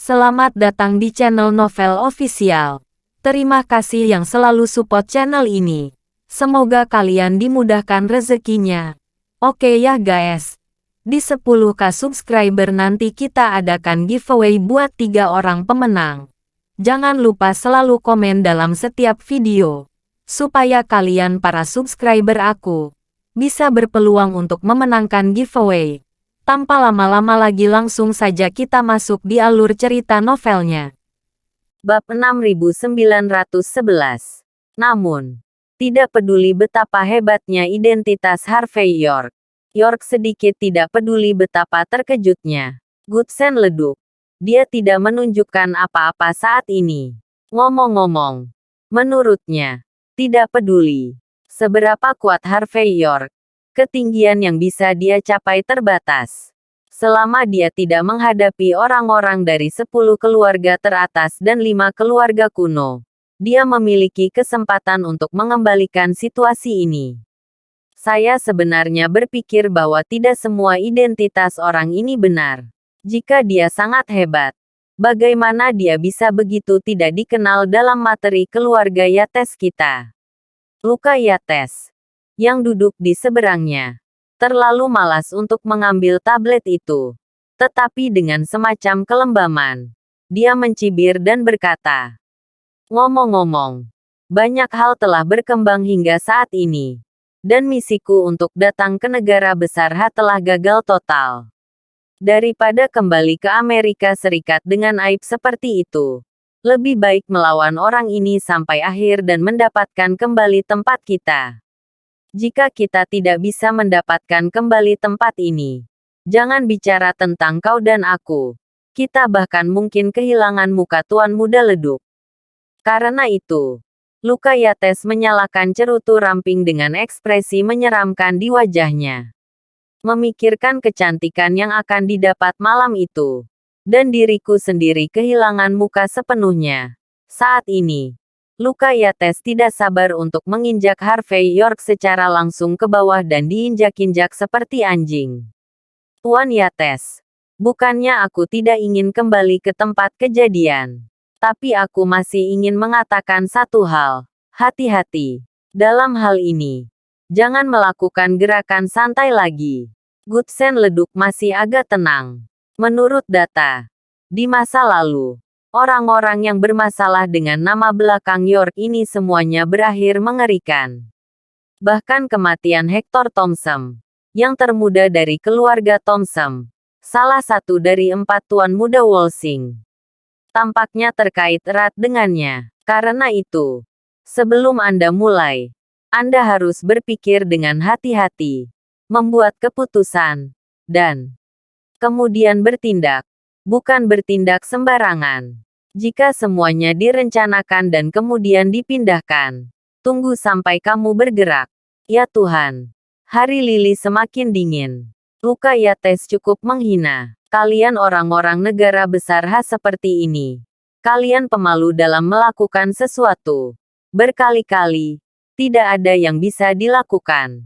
Selamat datang di channel Novel Official. Terima kasih yang selalu support channel ini. Semoga kalian dimudahkan rezekinya. Oke ya guys. Di 10k subscriber nanti kita adakan giveaway buat 3 orang pemenang. Jangan lupa selalu komen dalam setiap video. Supaya kalian para subscriber aku bisa berpeluang untuk memenangkan giveaway. Tanpa lama-lama lagi langsung saja kita masuk di alur cerita novelnya. Bab 6911. Namun, tidak peduli betapa hebatnya identitas Harvey York. York sedikit tidak peduli betapa terkejutnya. Goodsen leduk. Dia tidak menunjukkan apa-apa saat ini. Ngomong-ngomong, menurutnya, tidak peduli seberapa kuat Harvey York. Ketinggian yang bisa dia capai terbatas. Selama dia tidak menghadapi orang-orang dari 10 keluarga teratas dan 5 keluarga kuno, dia memiliki kesempatan untuk mengembalikan situasi ini. Saya sebenarnya berpikir bahwa tidak semua identitas orang ini benar. Jika dia sangat hebat, bagaimana dia bisa begitu tidak dikenal dalam materi keluarga Yates kita? Luka Yates yang duduk di seberangnya terlalu malas untuk mengambil tablet itu. Tetapi dengan semacam kelembaman, dia mencibir dan berkata, "Ngomong-ngomong, banyak hal telah berkembang hingga saat ini. Dan misiku untuk datang ke negara besar telah gagal total. Daripada kembali ke Amerika Serikat dengan aib seperti itu, lebih baik melawan orang ini sampai akhir dan mendapatkan kembali tempat kita. Jika kita tidak bisa mendapatkan kembali tempat ini, jangan bicara tentang kau dan aku. Kita bahkan mungkin kehilangan muka Tuan Muda Leduk." Karena itu, Luka Yates menyalakan cerutu ramping dengan ekspresi menyeramkan di wajahnya. Memikirkan kecantikan yang akan didapat malam itu, dan diriku sendiri kehilangan muka sepenuhnya. Saat ini, Luka Yates tidak sabar untuk menginjak Harvey York secara langsung ke bawah dan diinjak-injak seperti anjing. "Tuan Yates, bukannya aku tidak ingin kembali ke tempat kejadian. Tapi aku masih ingin mengatakan satu hal. Hati-hati. Dalam hal ini, jangan melakukan gerakan santai lagi." Goodsen leduk masih agak tenang. Menurut data, di masa lalu, orang-orang yang bermasalah dengan nama belakang York ini semuanya berakhir mengerikan. Bahkan kematian Hector Thompson, yang termuda dari keluarga Thompson, salah satu dari 4 Tuan Muda Walsing, tampaknya terkait erat dengannya. Karena itu, sebelum Anda mulai, Anda harus berpikir dengan hati-hati, membuat keputusan, dan kemudian bertindak. Bukan bertindak sembarangan. Jika semuanya direncanakan dan kemudian dipindahkan, tunggu sampai kamu bergerak. Ya Tuhan. Hari lili semakin dingin. Luka Yates cukup menghina. Kalian orang-orang negara besar seperti ini. Kalian pemalu dalam melakukan sesuatu. Berkali-kali, tidak ada yang bisa dilakukan.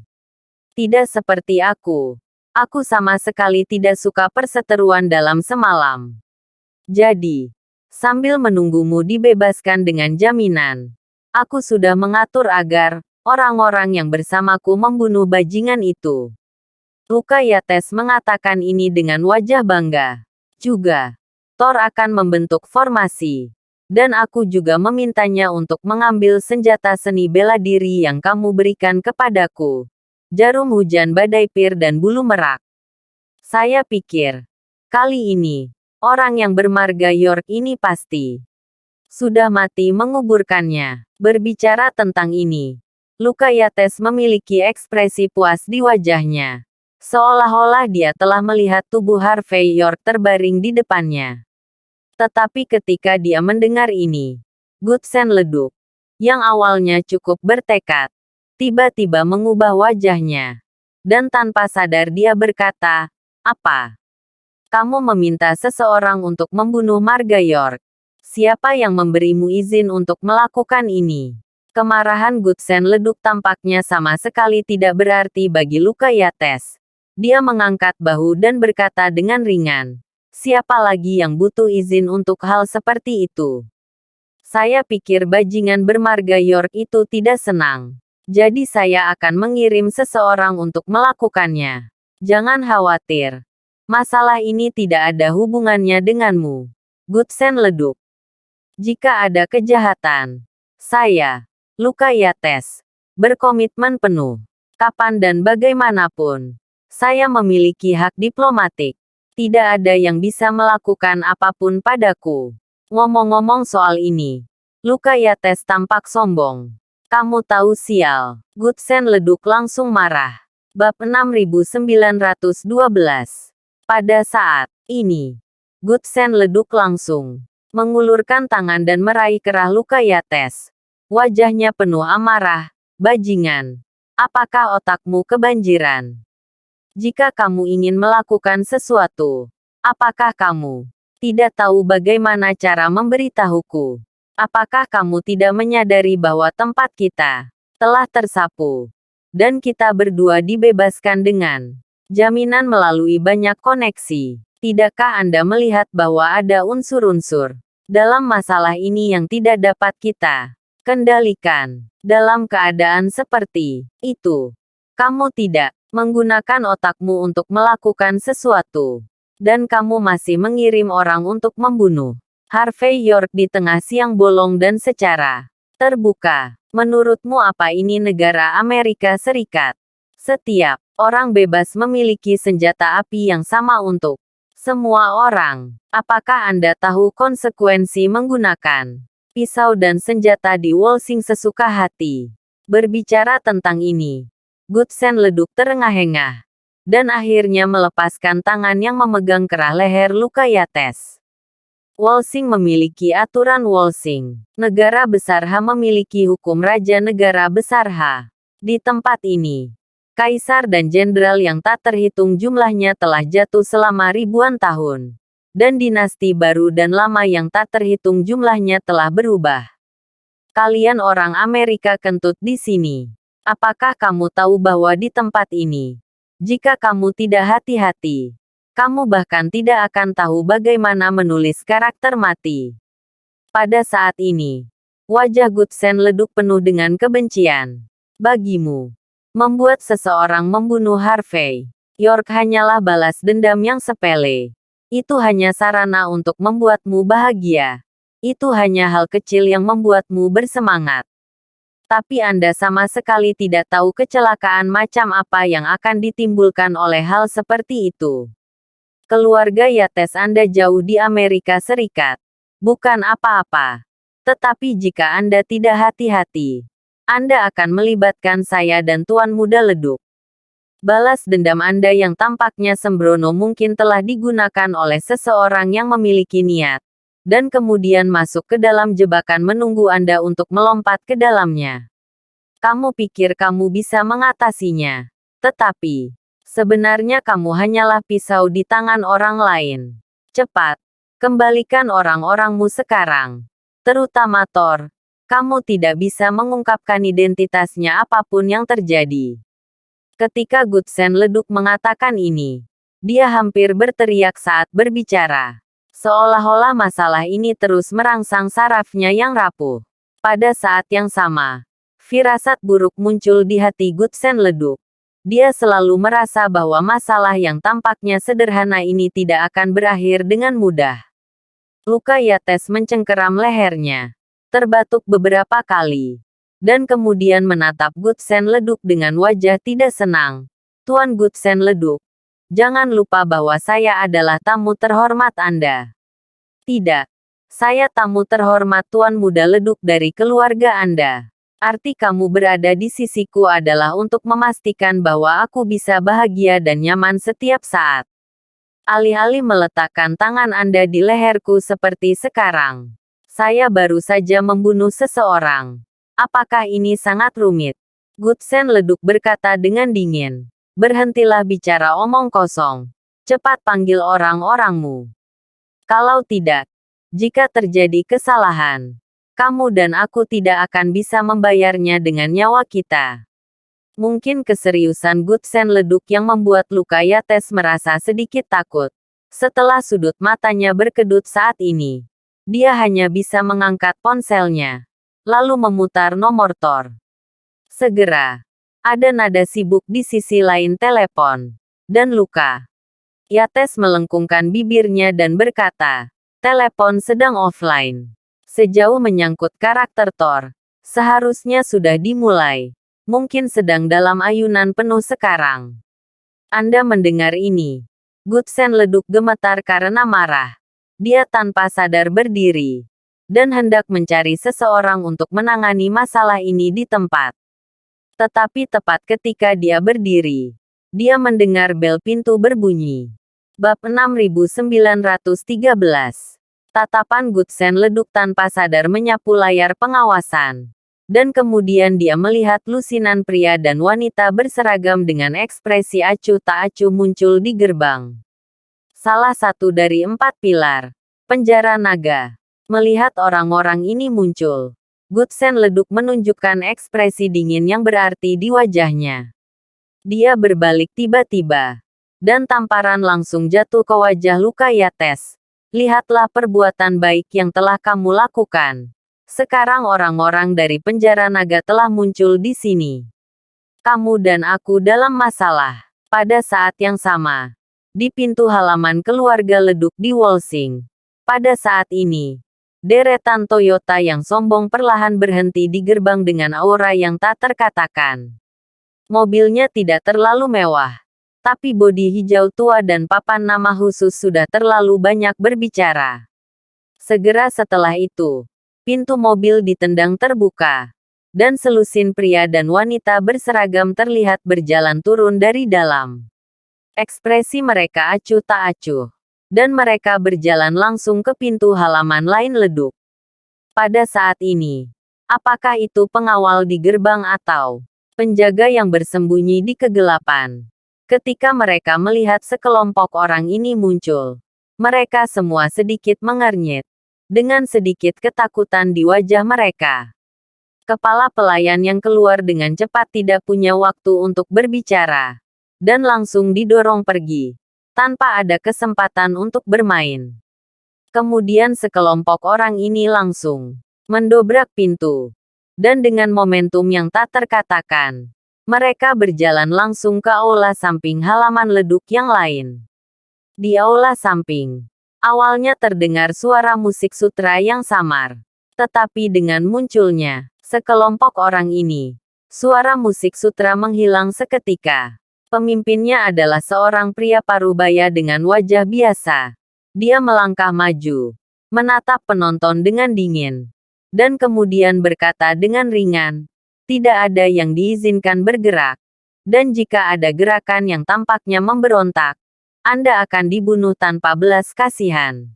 Tidak seperti aku. Aku sama sekali tidak suka perseteruan dalam semalam. Jadi, sambil menunggumu dibebaskan dengan jaminan, aku sudah mengatur agar orang-orang yang bersamaku membunuh bajingan itu. Luka Yates mengatakan ini dengan wajah bangga. Juga, Thor akan membentuk formasi. Dan aku juga memintanya untuk mengambil senjata seni bela diri yang kamu berikan kepadaku. Jarum hujan badai pir dan bulu merak. Saya pikir, kali ini, orang yang bermarga York ini pasti sudah mati menguburkannya. Berbicara tentang ini, Luka Yates memiliki ekspresi puas di wajahnya. Seolah-olah dia telah melihat tubuh Harvey York terbaring di depannya. Tetapi ketika dia mendengar ini, Goodsen leduk, yang awalnya cukup bertekad, tiba-tiba mengubah wajahnya. Dan tanpa sadar dia berkata, "Apa? Kamu meminta seseorang untuk membunuh marga York? Siapa yang memberimu izin untuk melakukan ini?" Kemarahan Goodsen leduk tampaknya sama sekali tidak berarti bagi Luka Yates. Dia mengangkat bahu dan berkata dengan ringan, Siapa lagi yang butuh izin untuk hal seperti itu? Saya pikir bajingan bermarga York itu tidak senang. Jadi saya akan mengirim seseorang untuk melakukannya. Jangan khawatir. Masalah ini tidak ada hubungannya denganmu. Goodsen leduk. Jika ada kejahatan, saya, Luka Yates, berkomitmen penuh. Kapan dan bagaimanapun, saya memiliki hak diplomatik. Tidak ada yang bisa melakukan apapun padaku. Ngomong-ngomong soal ini, Luka Yates tampak sombong. Kamu tahu sial. Goodsen leduk langsung marah. Bab 6912. Pada saat ini, Goodsen leduk langsung mengulurkan tangan dan meraih kerah Luka Yates. Wajahnya penuh amarah. Bajingan. Apakah otakmu kebanjiran? Jika kamu ingin melakukan sesuatu, apakah kamu tidak tahu bagaimana cara memberitahuku? Apakah kamu tidak menyadari bahwa tempat kita telah tersapu, dan kita berdua dibebaskan dengan jaminan melalui banyak koneksi? Tidakkah Anda melihat bahwa ada unsur-unsur dalam masalah ini yang tidak dapat kita kendalikan? Dalam keadaan seperti itu, kamu tidak menggunakan otakmu untuk melakukan sesuatu. Dan kamu masih mengirim orang untuk membunuh Harvey York di tengah siang bolong dan secara terbuka. Menurutmu apa ini negara Amerika Serikat? Setiap orang bebas memiliki senjata api yang sama untuk semua orang. Apakah Anda tahu konsekuensi menggunakan pisau dan senjata di Wolsing sesuka hati? Berbicara tentang ini, Goodsen leduk terengah-engah, dan akhirnya melepaskan tangan yang memegang kerah leher Luka Yates. Wolsing memiliki aturan Wolsing. Negara besar H memiliki hukum Raja Negara Besar H. Di tempat ini, kaisar dan jenderal yang tak terhitung jumlahnya telah jatuh selama ribuan tahun. Dan dinasti baru dan lama yang tak terhitung jumlahnya telah berubah. Kalian orang Amerika kentut di sini. Apakah kamu tahu bahwa di tempat ini, jika kamu tidak hati-hati, kamu bahkan tidak akan tahu bagaimana menulis karakter mati? Pada saat ini, wajah Goodsen leduk penuh dengan kebencian. Bagimu, membuat seseorang membunuh Harvey York hanyalah balas dendam yang sepele. Itu hanya sarana untuk membuatmu bahagia. Itu hanya hal kecil yang membuatmu bersemangat. Tapi Anda sama sekali tidak tahu kecelakaan macam apa yang akan ditimbulkan oleh hal seperti itu. Keluarga Yates Anda jauh di Amerika Serikat. Bukan apa-apa. Tetapi jika Anda tidak hati-hati, Anda akan melibatkan saya dan Tuan Muda Leduk. Balas dendam Anda yang tampaknya sembrono mungkin telah digunakan oleh seseorang yang memiliki niat, dan kemudian masuk ke dalam jebakan menunggu Anda untuk melompat ke dalamnya. Kamu pikir kamu bisa mengatasinya. Tetapi, sebenarnya kamu hanyalah pisau di tangan orang lain. Cepat, kembalikan orang-orangmu sekarang. Terutama Thor. Kamu tidak bisa mengungkapkan identitasnya apapun yang terjadi. Ketika Goodsen leduk mengatakan ini, dia hampir berteriak saat berbicara. Seolah-olah masalah ini terus merangsang sarafnya yang rapuh. Pada saat yang sama, firasat buruk muncul di hati Goodsen leduk. Dia selalu merasa bahwa masalah yang tampaknya sederhana ini tidak akan berakhir dengan mudah. Luka Yates mencengkeram lehernya, terbatuk beberapa kali, dan kemudian menatap Goodsen leduk dengan wajah tidak senang. Tuan Goodsen leduk, jangan lupa bahwa saya adalah tamu terhormat Anda. Tidak. Saya tamu terhormat Tuan Muda Leduk dari keluarga Anda. Arti kamu berada di sisiku adalah untuk memastikan bahwa aku bisa bahagia dan nyaman setiap saat. Alih-alih meletakkan tangan Anda di leherku seperti sekarang, saya baru saja membunuh seseorang. Apakah ini sangat rumit? Goodsen leduk berkata dengan dingin. Berhentilah bicara omong kosong. Cepat panggil orang-orangmu. Kalau tidak, jika terjadi kesalahan, kamu dan aku tidak akan bisa membayarnya dengan nyawa kita. Mungkin keseriusan Goodsen leduk yang membuat Luka Yates merasa sedikit takut. Setelah sudut matanya berkedut saat ini, dia hanya bisa mengangkat ponselnya, lalu memutar nomor Thor. Segera, ada nada sibuk di sisi lain telepon. Dan Luka. Yates melengkungkan bibirnya dan berkata, telepon sedang offline. Sejauh menyangkut karakter Thor, seharusnya sudah dimulai. Mungkin sedang dalam ayunan penuh sekarang. Anda mendengar ini. Goodsen leduk gemetar karena marah. Dia tanpa sadar berdiri. Dan hendak mencari seseorang untuk menangani masalah ini di tempat. Tetapi tepat ketika dia berdiri, dia mendengar bel pintu berbunyi. Bab 6913. Tatapan Goodsen leduk tanpa sadar menyapu layar pengawasan. Dan kemudian dia melihat lusinan pria dan wanita berseragam dengan ekspresi acuh tak acuh muncul di gerbang. Salah satu dari 4 pilar penjara naga. Melihat orang-orang ini muncul, Goodsen leduk menunjukkan ekspresi dingin yang berarti di wajahnya. Dia berbalik tiba-tiba, dan tamparan langsung jatuh ke wajah Luka Yates. Lihatlah perbuatan baik yang telah kamu lakukan. Sekarang orang-orang dari penjara naga telah muncul di sini. Kamu dan aku dalam masalah. Pada saat yang sama, di pintu halaman keluarga leduk di Wolsing. Pada saat ini, deretan Toyota yang sombong perlahan berhenti di gerbang dengan aura yang tak terkatakan. Mobilnya tidak terlalu mewah, tapi bodi hijau tua dan papan nama khusus sudah terlalu banyak berbicara. Segera setelah itu, pintu mobil ditendang terbuka, dan selusin pria dan wanita berseragam terlihat berjalan turun dari dalam. Ekspresi mereka acuh tak acuh, dan mereka berjalan langsung ke pintu halaman lain leduk. Pada saat ini, apakah itu pengawal di gerbang atau penjaga yang bersembunyi di kegelapan? Ketika mereka melihat sekelompok orang ini muncul, mereka semua sedikit mengernyit. Dengan sedikit ketakutan di wajah mereka. Kepala pelayan yang keluar dengan cepat tidak punya waktu untuk berbicara. Dan langsung didorong pergi. Tanpa ada kesempatan untuk bermain. Kemudian sekelompok orang ini langsung mendobrak pintu. Dan dengan momentum yang tak terkatakan, mereka berjalan langsung ke aula samping halaman leduk yang lain. Di aula samping, awalnya terdengar suara musik sutra yang samar. Tetapi dengan munculnya sekelompok orang ini, suara musik sutra menghilang seketika. Pemimpinnya adalah seorang pria parubaya dengan wajah biasa. Dia melangkah maju, menatap penonton dengan dingin, dan kemudian berkata dengan ringan, "Tidak ada yang diizinkan bergerak. Dan jika ada gerakan yang tampaknya memberontak, Anda akan dibunuh tanpa belas kasihan."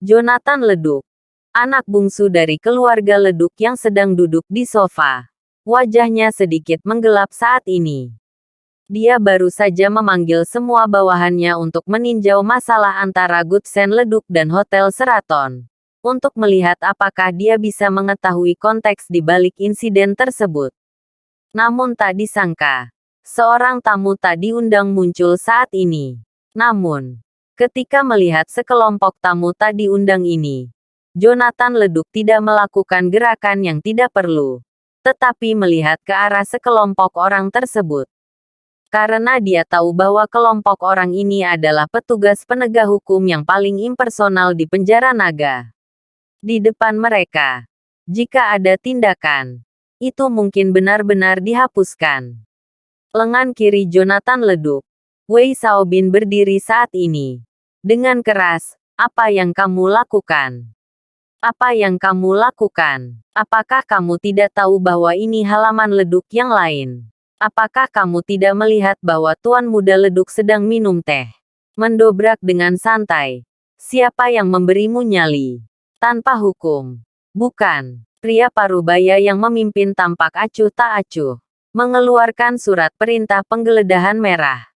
Jonathan leduk. Anak bungsu dari keluarga leduk yang sedang duduk di sofa. Wajahnya sedikit menggelap saat ini. Dia baru saja memanggil semua bawahannya untuk meninjau masalah antara Goodsen leduk dan Hotel Sheraton. Untuk melihat apakah dia bisa mengetahui konteks di balik insiden tersebut. Namun tak disangka, seorang tamu tak diundang muncul saat ini. Namun, ketika melihat sekelompok tamu tak diundang ini, Jonathan leduk tidak melakukan gerakan yang tidak perlu, tetapi melihat ke arah sekelompok orang tersebut. Karena dia tahu bahwa kelompok orang ini adalah petugas penegak hukum yang paling impersonal di penjara naga. Di depan mereka, jika ada tindakan, itu mungkin benar-benar dihapuskan. Lengan kiri Jonathan leduk. Wei Xiaobin berdiri saat ini. Dengan keras, "Apa yang kamu lakukan? Apa yang kamu lakukan? Apakah kamu tidak tahu bahwa ini halaman leduk yang lain? Apakah kamu tidak melihat bahwa Tuan Muda Leduk sedang minum teh?" Mendobrak dengan santai. "Siapa yang memberimu nyali? Tanpa hukum." "Bukan." Pria parubaya yang memimpin tampak acuh tak acuh. Mengeluarkan surat perintah penggeledahan merah.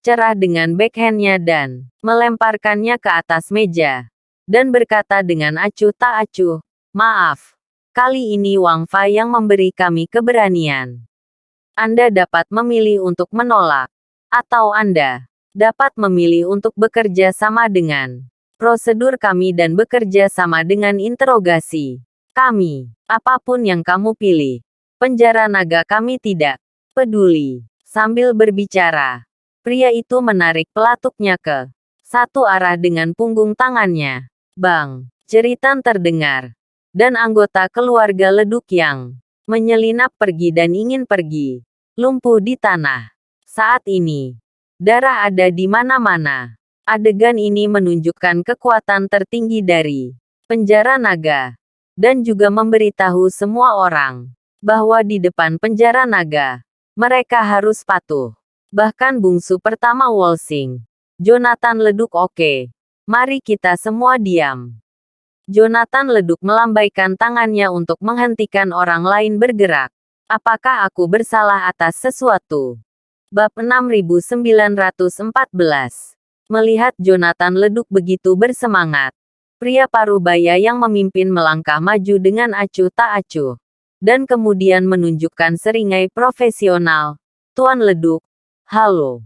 Cerah dengan backhandnya dan melemparkannya ke atas meja. Dan berkata dengan acuh tak acuh, "Maaf. Kali ini Wang Fei yang memberi kami keberanian. Anda dapat memilih untuk menolak. Atau Anda dapat memilih untuk bekerja sama dengan prosedur kami dan bekerja sama dengan interogasi kami. Apapun yang kamu pilih, penjara naga kami tidak peduli. Sambil berbicara, pria itu menarik pelatuknya ke satu arah dengan punggung tangannya. Bang! Jeritan terdengar. Dan anggota keluarga leduk yang menyelinap pergi dan ingin pergi. Lumpuh di tanah. Saat ini, darah ada di mana-mana. Adegan ini menunjukkan kekuatan tertinggi dari penjara naga. Dan juga memberitahu semua orang bahwa di depan penjara naga, mereka harus patuh. Bahkan bungsu pertama Wolsing, Jonathan leduk. Oke. Mari kita semua diam. Jonathan leduk melambaikan tangannya untuk menghentikan orang lain bergerak. Apakah aku bersalah atas sesuatu? Bab 6914. Melihat Jonathan leduk begitu bersemangat, pria parubaya yang memimpin melangkah maju dengan acuh tak acuh. Dan kemudian menunjukkan seringai profesional. Tuan Leduk, halo.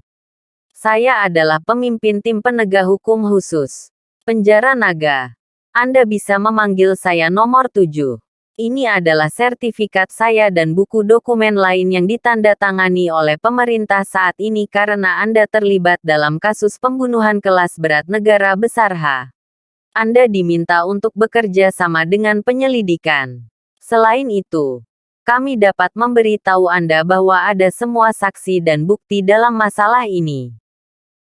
Saya adalah pemimpin tim penegak hukum khusus penjara naga. Anda bisa memanggil saya nomor 7. Ini adalah sertifikat saya dan buku dokumen lain yang ditandatangani oleh pemerintah saat ini karena Anda terlibat dalam kasus pembunuhan kelas berat negara besar H. Anda diminta untuk bekerja sama dengan penyelidikan. Selain itu, kami dapat memberitahu Anda bahwa ada semua saksi dan bukti dalam masalah ini.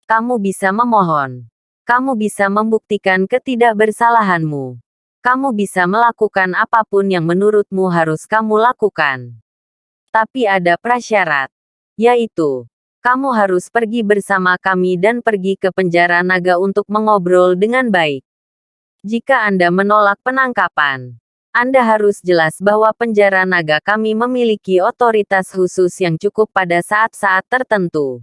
Kamu bisa memohon. Kamu bisa membuktikan ketidakbersalahanmu. Kamu bisa melakukan apapun yang menurutmu harus kamu lakukan. Tapi ada prasyarat, yaitu, kamu harus pergi bersama kami dan pergi ke penjara naga untuk mengobrol dengan baik. Jika Anda menolak penangkapan, Anda harus jelas bahwa penjara naga kami memiliki otoritas khusus yang cukup pada saat-saat tertentu.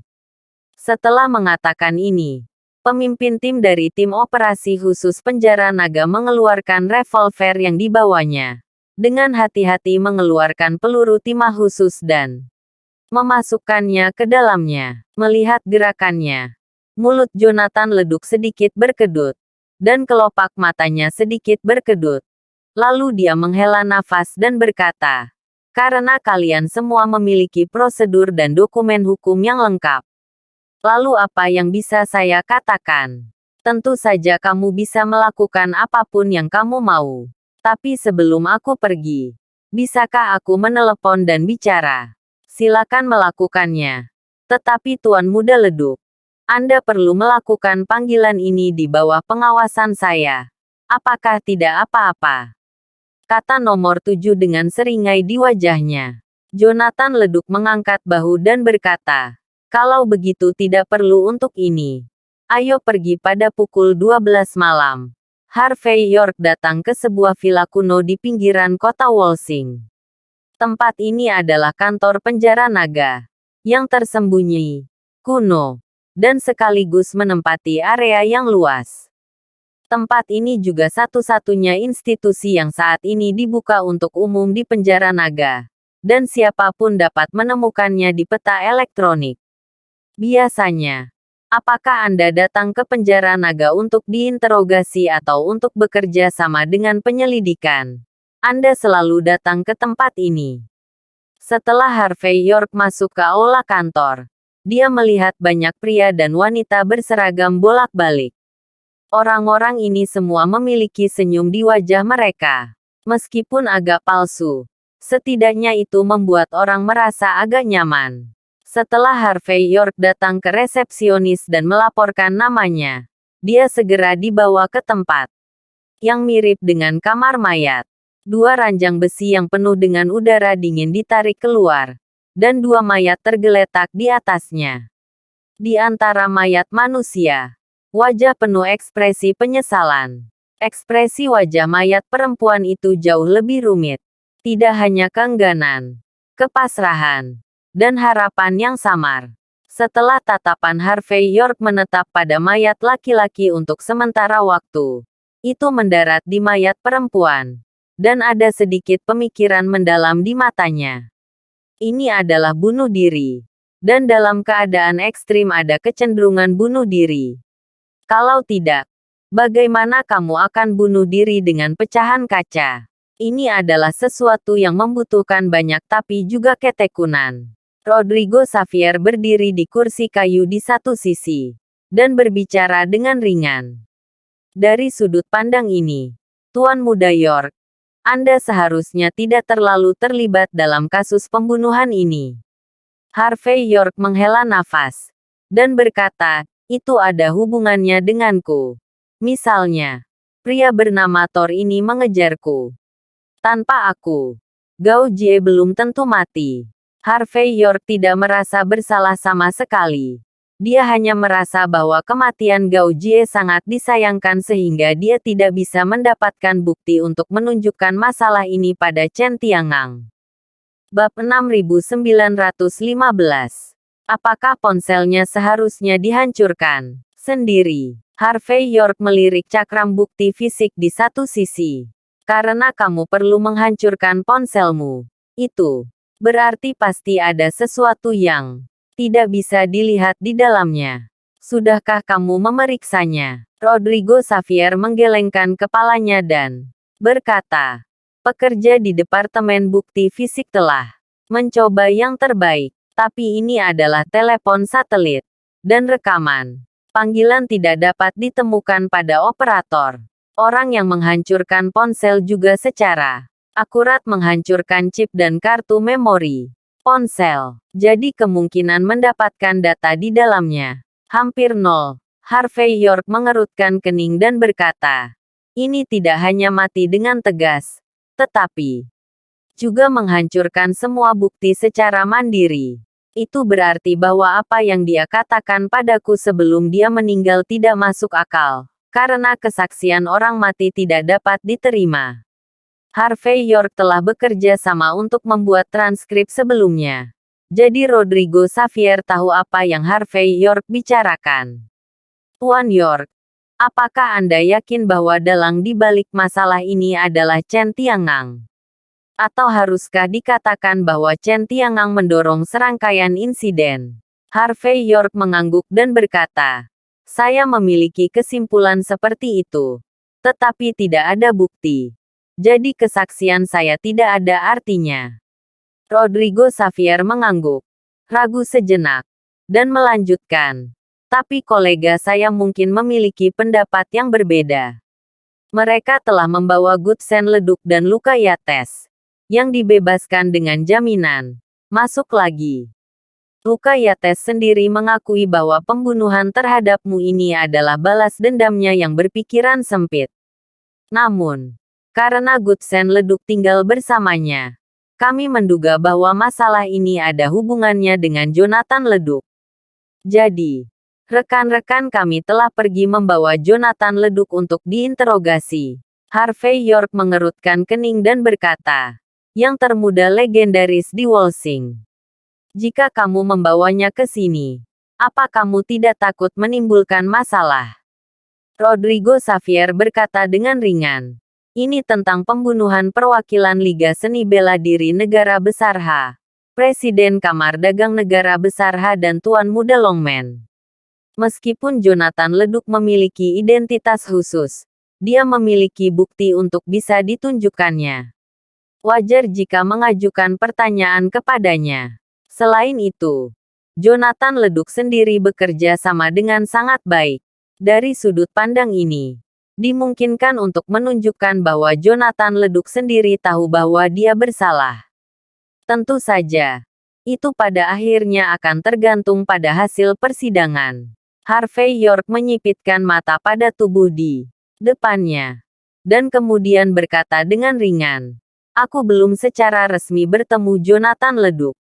Setelah mengatakan ini, pemimpin tim dari tim operasi khusus penjara naga mengeluarkan revolver yang dibawanya. Dengan hati-hati mengeluarkan peluru timah khusus dan memasukkannya ke dalamnya. Melihat gerakannya, mulut Jonathan leduk sedikit berkedut. Dan kelopak matanya sedikit berkedut. Lalu dia menghela nafas dan berkata, karena kalian semua memiliki prosedur dan dokumen hukum yang lengkap. Lalu apa yang bisa saya katakan? Tentu saja kamu bisa melakukan apapun yang kamu mau. Tapi sebelum aku pergi, bisakah aku menelepon dan bicara? Silakan melakukannya. Tetapi Tuan Muda Leduk, Anda perlu melakukan panggilan ini di bawah pengawasan saya. Apakah tidak apa-apa? Kata nomor 7 dengan seringai di wajahnya. Jonathan Leduk mengangkat bahu dan berkata, kalau begitu tidak perlu untuk ini. Ayo pergi pada pukul 12 malam. Harvey York datang ke sebuah villa kuno di pinggiran kota Wolsing. Tempat ini adalah kantor penjara naga. Yang tersembunyi, kuno, dan sekaligus menempati area yang luas. Tempat ini juga satu-satunya institusi yang saat ini dibuka untuk umum di penjara naga. Dan siapapun dapat menemukannya di peta elektronik. Biasanya, apakah Anda datang ke penjara naga untuk diinterogasi atau untuk bekerja sama dengan penyelidikan? Anda selalu datang ke tempat ini. Setelah Harvey York masuk ke aula kantor, dia melihat banyak pria dan wanita berseragam bolak-balik. Orang-orang ini semua memiliki senyum di wajah mereka. Meskipun agak palsu, setidaknya itu membuat orang merasa agak nyaman. Setelah Harvey York datang ke resepsionis dan melaporkan namanya, dia segera dibawa ke tempat yang mirip dengan kamar mayat. 2 ranjang besi yang penuh dengan udara dingin ditarik keluar, dan 2 mayat tergeletak di atasnya. Di antara mayat manusia, wajah penuh ekspresi penyesalan. Ekspresi wajah mayat perempuan itu jauh lebih rumit. Tidak hanya keengganan, kepasrahan, dan harapan yang samar. Setelah tatapan Harvey York menetap pada mayat laki-laki untuk sementara waktu, itu mendarat di mayat perempuan. Dan ada sedikit pemikiran mendalam di matanya. Ini adalah bunuh diri. Dan dalam keadaan ekstrim ada kecenderungan bunuh diri. Kalau tidak, bagaimana kamu akan bunuh diri dengan pecahan kaca? Ini adalah sesuatu yang membutuhkan banyak tapi juga ketekunan. Rodrigo Xavier berdiri di kursi kayu di satu sisi, dan berbicara dengan ringan. Dari sudut pandang ini, Tuan Muda York, Anda seharusnya tidak terlalu terlibat dalam kasus pembunuhan ini. Harvey York menghela nafas, dan berkata, itu ada hubungannya denganku. Misalnya, pria bernama Thor ini mengejarku. Tanpa aku, Gao Jie belum tentu mati. Harvey York tidak merasa bersalah sama sekali. Dia hanya merasa bahwa kematian Gao Jie sangat disayangkan sehingga dia tidak bisa mendapatkan bukti untuk menunjukkan masalah ini pada Chen Tiangang. Bab 6915. Apakah ponselnya seharusnya dihancurkan sendiri? Harvey York melirik cakram bukti fisik di satu sisi. Karena kamu perlu menghancurkan ponselmu. Itu berarti pasti ada sesuatu yang tidak bisa dilihat di dalamnya. Sudahkah kamu memeriksanya? Rodrigo Xavier menggelengkan kepalanya dan berkata, pekerja di Departemen Bukti Fisik telah mencoba yang terbaik, tapi ini adalah telepon satelit dan rekaman. Panggilan tidak dapat ditemukan pada operator. Orang yang menghancurkan ponsel juga secara akurat menghancurkan chip dan kartu memori ponsel. Jadi kemungkinan mendapatkan data di dalamnya hampir nol. Harvey York mengerutkan kening dan berkata, ini tidak hanya mati dengan tegas, tetapi juga menghancurkan semua bukti secara mandiri. Itu berarti bahwa apa yang dia katakan padaku sebelum dia meninggal tidak masuk akal, karena kesaksian orang mati tidak dapat diterima. Harvey York telah bekerja sama untuk membuat transkrip sebelumnya. Jadi Rodrigo Xavier tahu apa yang Harvey York bicarakan. Tuan York, apakah Anda yakin bahwa dalang di balik masalah ini adalah Chen Tiangang? Atau haruskah dikatakan bahwa Chen Tiangang mendorong serangkaian insiden? Harvey York mengangguk dan berkata, saya memiliki kesimpulan seperti itu. Tetapi tidak ada bukti. Jadi kesaksian saya tidak ada artinya. Rodrigo Xavier mengangguk, ragu sejenak, dan melanjutkan. Tapi kolega saya mungkin memiliki pendapat yang berbeda. Mereka telah membawa Gutsen Leduk dan Luka Yates, yang dibebaskan dengan jaminan. Masuk lagi. Luka Yates sendiri mengakui bahwa pembunuhan terhadapmu ini adalah balas dendamnya yang berpikiran sempit. Namun, karena Gutsen Leduk tinggal bersamanya, kami menduga bahwa masalah ini ada hubungannya dengan Jonathan Leduk. Jadi, rekan-rekan kami telah pergi membawa Jonathan Leduk untuk diinterogasi. Harvey York mengerutkan kening dan berkata, yang termuda legendaris di Wolsing. Jika kamu membawanya ke sini, apa kamu tidak takut menimbulkan masalah? Rodrigo Xavier berkata dengan ringan. Ini tentang pembunuhan perwakilan Liga Seni Bela Diri Negara Besar H. Presiden Kamar Dagang Negara Besar H dan Tuan Muda Longman. Meskipun Jonathan Leduk memiliki identitas khusus, dia memiliki bukti untuk bisa ditunjukkannya. Wajar jika mengajukan pertanyaan kepadanya. Selain itu, Jonathan Leduk sendiri bekerja sama dengan sangat baik. Dari sudut pandang ini, dimungkinkan untuk menunjukkan bahwa Jonathan Leduk sendiri tahu bahwa dia bersalah. Tentu saja, itu pada akhirnya akan tergantung pada hasil persidangan. Harvey York menyipitkan mata pada tubuh di depannya, dan kemudian berkata dengan ringan, aku belum secara resmi bertemu Jonathan Leduk.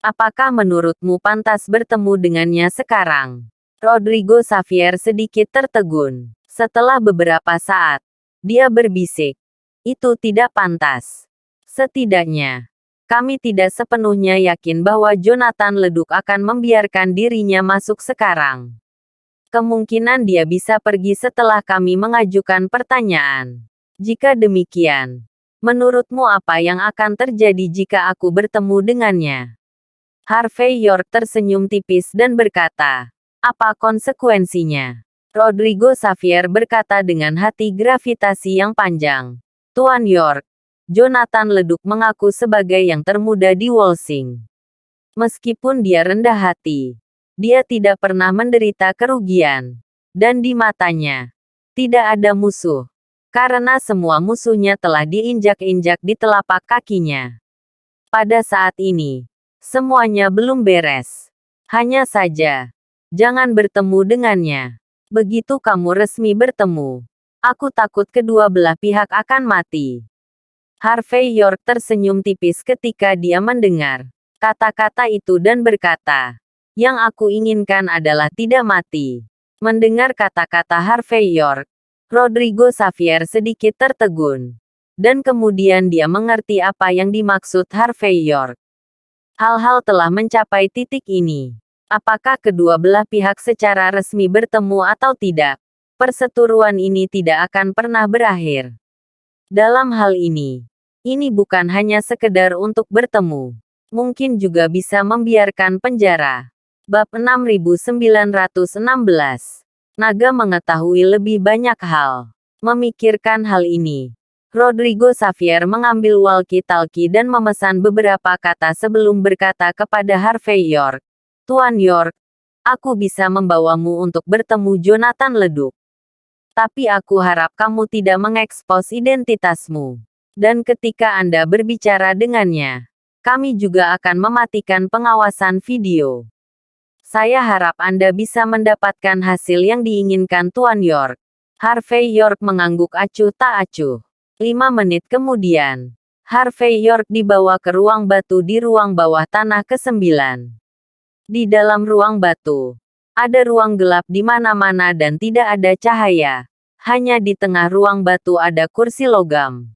Apakah menurutmu pantas bertemu dengannya sekarang? Rodrigo Xavier sedikit tertegun. Setelah beberapa saat, dia berbisik. Itu tidak pantas. Setidaknya, kami tidak sepenuhnya yakin bahwa Jonathan Leduk akan membiarkan dirinya masuk sekarang. Kemungkinan dia bisa pergi setelah kami mengajukan pertanyaan. Jika demikian, menurutmu apa yang akan terjadi jika aku bertemu dengannya? Harvey York tersenyum tipis dan berkata, "Apa konsekuensinya?" Rodrigo Xavier berkata dengan hati gravitasi yang panjang. "Tuan York, Jonathan Leduk mengaku sebagai yang termuda di Wolsing. Meskipun dia rendah hati, dia tidak pernah menderita kerugian. Dan di matanya, tidak ada musuh. Karena semua musuhnya telah diinjak-injak di telapak kakinya. Pada saat ini, semuanya belum beres. Hanya saja, jangan bertemu dengannya. Begitu kamu resmi bertemu, aku takut kedua belah pihak akan mati." Harvey York tersenyum tipis ketika dia mendengar kata-kata itu dan berkata, "Yang aku inginkan adalah tidak mati." Mendengar kata-kata Harvey York, Rodrigo Xavier sedikit tertegun. Dan kemudian dia mengerti apa yang dimaksud Harvey York. Hal-hal telah mencapai titik ini. Apakah kedua belah pihak secara resmi bertemu atau tidak? Perseteruan ini tidak akan pernah berakhir. Dalam hal ini bukan hanya sekedar untuk bertemu. Mungkin juga bisa membiarkan penjara. Bab 6916. Naga mengetahui lebih banyak hal. Memikirkan hal ini, Rodrigo Xavier mengambil walkie-talkie dan memesan beberapa kata sebelum berkata kepada Harvey York, "Tuan York, aku bisa membawamu untuk bertemu Jonathan Leduk. Tapi aku harap kamu tidak mengekspos identitasmu. Dan ketika Anda berbicara dengannya, kami juga akan mematikan pengawasan video. Saya harap Anda bisa mendapatkan hasil yang diinginkan Tuan York." Harvey York mengangguk acuh tak acuh. 5 menit kemudian, Harvey York dibawa ke ruang batu di ruang bawah tanah ke-9. Di dalam ruang batu, ada ruang gelap di mana-mana dan tidak ada cahaya. Hanya di tengah ruang batu ada kursi logam.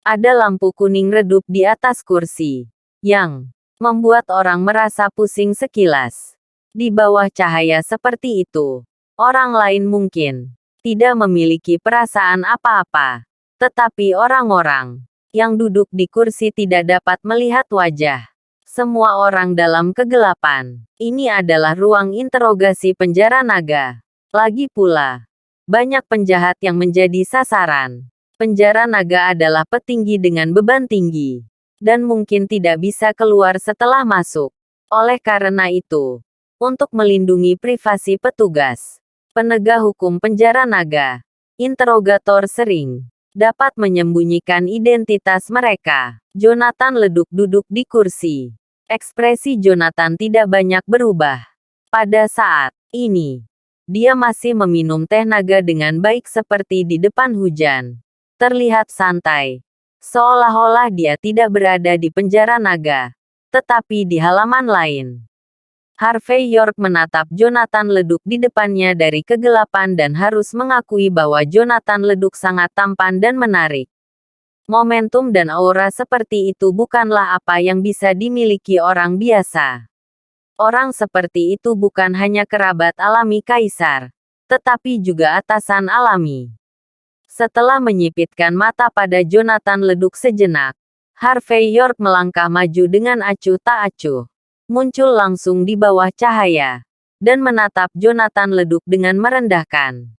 Ada lampu kuning redup di atas kursi, yang membuat orang merasa pusing sekilas. Di bawah cahaya seperti itu, orang lain mungkin tidak memiliki perasaan apa-apa. Tetapi orang-orang yang duduk di kursi tidak dapat melihat wajah semua orang dalam kegelapan. Ini adalah ruang interogasi penjara naga. Lagi pula, banyak penjahat yang menjadi sasaran. Penjara naga adalah petinggi dengan beban tinggi, dan mungkin tidak bisa keluar setelah masuk. Oleh karena itu, untuk melindungi privasi petugas, penegak hukum penjara naga, interogator sering dapat menyembunyikan identitas mereka. Jonathan Leduk duduk di kursi. Ekspresi Jonathan tidak banyak berubah. Pada saat ini, dia masih meminum teh naga dengan baik seperti di depan hujan. Terlihat santai, seolah-olah dia tidak berada di penjara naga, tetapi di halaman lain. Harvey York menatap Jonathan Leduk di depannya dari kegelapan dan harus mengakui bahwa Jonathan Leduk sangat tampan dan menarik. Momentum dan aura seperti itu bukanlah apa yang bisa dimiliki orang biasa. Orang seperti itu bukan hanya kerabat alami kaisar, tetapi juga atasan alami. Setelah menyipitkan mata pada Jonathan Leduk sejenak, Harvey York melangkah maju dengan acuh tak acuh. Muncul langsung di bawah cahaya, dan menatap Jonathan Leduk dengan merendahkan.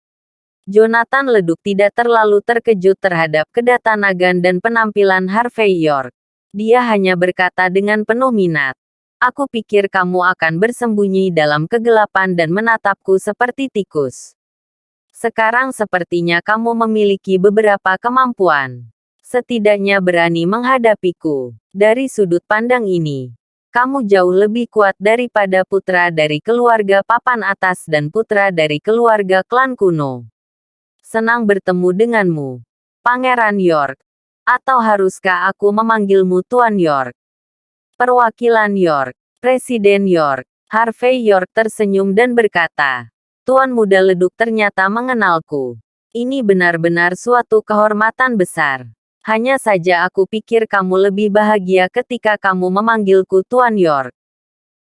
Jonathan Leduk tidak terlalu terkejut terhadap kedatangan dan penampilan Harvey York. Dia hanya berkata dengan penuh minat, "Aku pikir kamu akan bersembunyi dalam kegelapan dan menatapku seperti tikus. Sekarang sepertinya kamu memiliki beberapa kemampuan. Setidaknya berani menghadapiku. Dari sudut pandang ini, kamu jauh lebih kuat daripada putra dari keluarga papan atas dan putra dari keluarga klan kuno. Senang bertemu denganmu, Pangeran York. Atau haruskah aku memanggilmu Tuan York?" Perwakilan York, Presiden York, Harvey York tersenyum dan berkata, "Tuan Muda Leduk ternyata mengenalku. Ini benar-benar suatu kehormatan besar. Hanya saja aku pikir kamu lebih bahagia ketika kamu memanggilku Tuan York.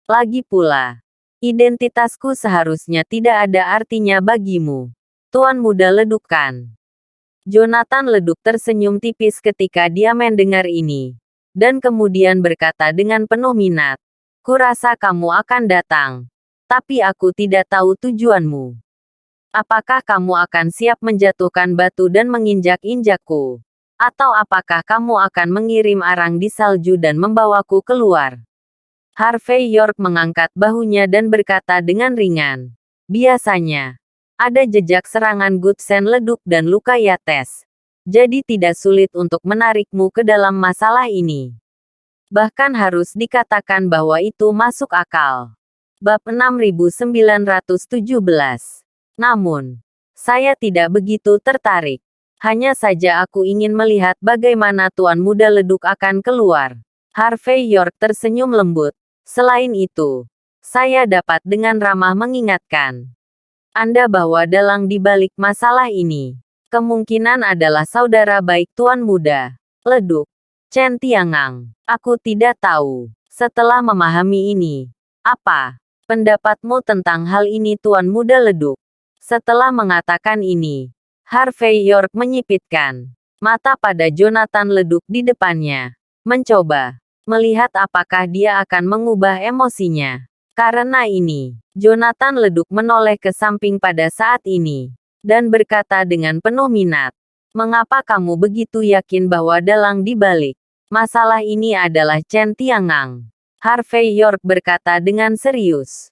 Lagi pula, identitasku seharusnya tidak ada artinya bagimu. Tuan Muda Leduk kan?" Jonathan Leduk tersenyum tipis ketika dia mendengar ini, dan kemudian berkata dengan penuh minat, Kurasa kamu akan datang. Tapi aku tidak tahu tujuanmu. Apakah kamu akan siap menjatuhkan batu dan menginjak-injakku? Atau apakah kamu akan mengirim arang di salju dan membawaku keluar? Harvey York mengangkat bahunya dan berkata dengan ringan. Biasanya, ada jejak serangan Gutsen leduk dan luka Yates. Jadi tidak sulit untuk menarikmu ke dalam masalah ini. Bahkan harus dikatakan bahwa itu masuk akal. Bab 6917. Namun, saya tidak begitu tertarik. Hanya saja aku ingin melihat bagaimana Tuan Muda Leduk akan keluar. Harvey York tersenyum lembut. Selain itu, saya dapat dengan ramah mengingatkan Anda bahwa dalang di balik masalah ini kemungkinan adalah saudara baik Tuan Muda Leduk, Chen Tiangang. Aku tidak tahu. Setelah memahami ini, apa pendapatmu tentang hal ini Tuan Muda Leduk? Setelah mengatakan ini, Harvey York menyipitkan mata pada Jonathan Leduk di depannya, mencoba melihat apakah dia akan mengubah emosinya. Karena ini, Jonathan Leduk menoleh ke samping pada saat ini, dan berkata dengan penuh minat, "Mengapa kamu begitu yakin bahwa dalang di balik masalah ini adalah Chen Tiangang?" Harvey York berkata dengan serius.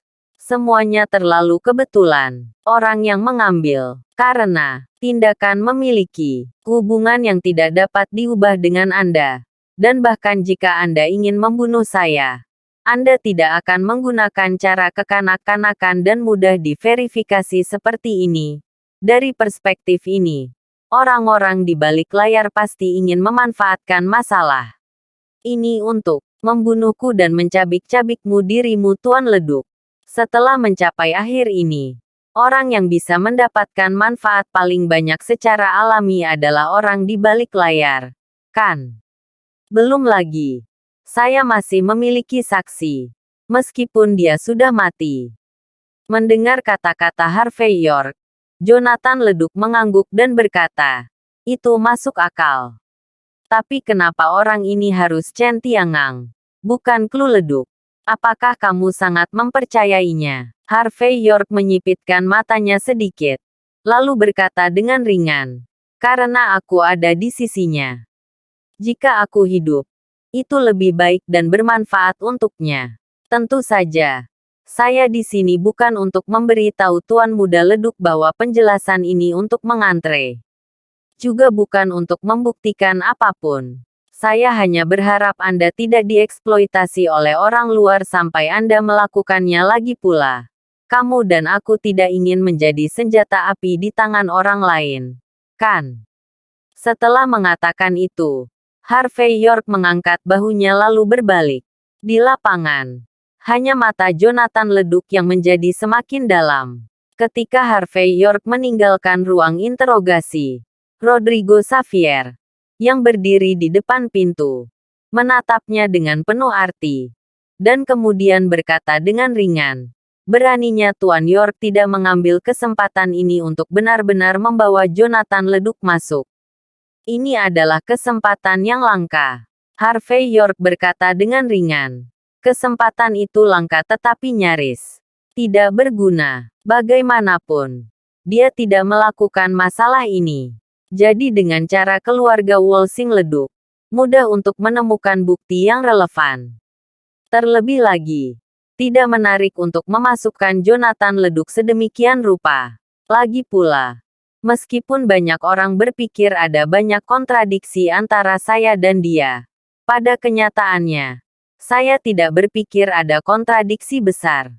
Semuanya terlalu kebetulan. Orang yang mengambil, karena tindakan memiliki hubungan yang tidak dapat diubah dengan Anda. Dan bahkan jika Anda ingin membunuh saya, Anda tidak akan menggunakan cara kekanak-kanakan dan mudah diverifikasi seperti ini. Dari perspektif ini, orang-orang di balik layar pasti ingin memanfaatkan masalah ini untuk membunuhku dan mencabik-cabikmu dirimu Tuan Leduk. Setelah mencapai akhir ini, orang yang bisa mendapatkan manfaat paling banyak secara alami adalah orang di balik layar, kan? Belum lagi, saya masih memiliki saksi, meskipun dia sudah mati. Mendengar kata-kata Harvey York, Jonathan Leduk mengangguk dan berkata, itu masuk akal. Tapi kenapa orang ini harus Chen Tiangang, bukan Klu Leduk? Apakah kamu sangat mempercayainya? Harvey York menyipitkan matanya sedikit, lalu berkata dengan ringan, karena aku ada di sisinya. Jika aku hidup, itu lebih baik dan bermanfaat untuknya. Tentu saja, saya di sini bukan untuk memberi tahu Tuan Muda Leduk bahwa penjelasan ini untuk mengantre. Juga bukan untuk membuktikan apapun. Saya hanya berharap Anda tidak dieksploitasi oleh orang luar sampai Anda melakukannya lagi pula. Kamu dan aku tidak ingin menjadi senjata api di tangan orang lain, kan? Setelah mengatakan itu, Harvey York mengangkat bahunya lalu berbalik. Di lapangan, hanya mata Jonathan Leduk yang menjadi semakin dalam. Ketika Harvey York meninggalkan ruang interogasi, Rodrigo Xavier, yang berdiri di depan pintu, menatapnya dengan penuh arti, dan kemudian berkata dengan ringan, beraninya Tuan York tidak mengambil kesempatan ini untuk benar-benar membawa Jonathan Leduk masuk. Ini adalah kesempatan yang langka. Harvey York berkata dengan ringan. Kesempatan itu langka tetapi nyaris tidak berguna. Bagaimanapun, dia tidak melakukan masalah ini. Jadi dengan cara keluarga Wolsing Leduk, mudah untuk menemukan bukti yang relevan. Terlebih lagi, tidak menarik untuk memasukkan Jonathan Leduk sedemikian rupa. Lagi pula, meskipun banyak orang berpikir ada banyak kontradiksi antara saya dan dia, pada kenyataannya, saya tidak berpikir ada kontradiksi besar.